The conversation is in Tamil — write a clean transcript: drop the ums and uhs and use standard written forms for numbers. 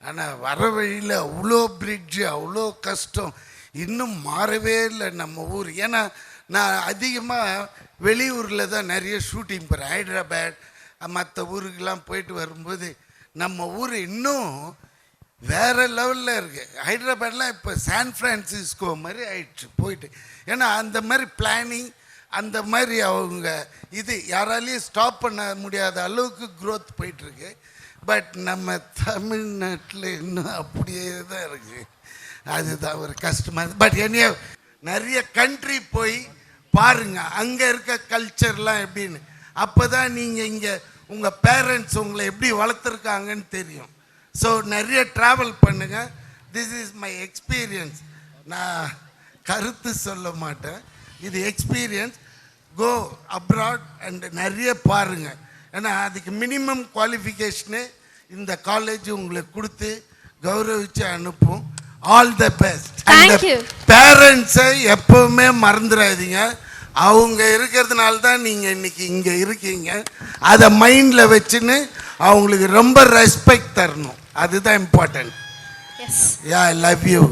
ஆனால் வர வழியில் அவ்வளோ பிரிட்ஜு, அவ்வளோ கஷ்டம், இன்னும் மாறவே இல்லை நம்ம ஊர். ஏன்னா நான் அதிகமாக வெளியூரில் தான் நிறைய ஷூட்டிங் போகிறேன். ஹைதராபாத் மற்ற ஊருக்கெல்லாம் போயிட்டு வரும்போது நம்ம ஊர் இன்னும் வேறு லெவலில் இருக்குது. ஹைதராபாத்லாம் இப்போ சான் ஃப்ரான்சிஸ்கோ மாதிரி ஆயிடுச்சு போயிட்டு. ஏன்னா அந்த மாதிரி பிளானிங், அந்த மாதிரி அவங்க இது யாராலையும் ஸ்டாப் பண்ண முடியாத அளவுக்கு க்ரோத் போயிட்டுருக்கு. பட் நம்ம தமிழ்நாட்டில் இன்னும் அப்படியே தான் இருக்குது. அதுதான் ஒரு கஷ்டமாக. பட் என்ன நிறைய கண்ட்ரி போய் பாருங்கள், அங்கே இருக்க கல்ச்சர்லாம் எப்படின்னு. அப்போ தான் நீங்கள் இங்கே உங்கள் பேரண்ட்ஸ் உங்களை எப்படி வளர்த்துருக்காங்கன்னு தெரியும். ஸோ நிறைய ட்ராவல் பண்ணுங்கள். This is my experience. நான் கருத்து சொல்ல மாட்டேன், இது எக்ஸ்பீரியன்ஸ். கோ அப்ராட் அண்ட் நிறைய பாருங்கள். ஏன்னா அதுக்கு மினிமம் குவாலிஃபிகேஷனு இந்த காலேஜ் உங்களுக்கு கொடுத்து கௌரவிச்சு அனுப்பும். All the best. அண்ட் பேரண்ட்ஸை எப்பவுமே மறந்துடாதீங்க. அவங்க இருக்கிறதுனால தான் நீங்கள் இன்னைக்கு இங்கே இருக்கீங்க. அதை மைண்டில் வச்சுன்னு அவங்களுக்கு ரொம்ப ரெஸ்பெக்ட் தரணும். அதுதான் important. Yeah, I love you.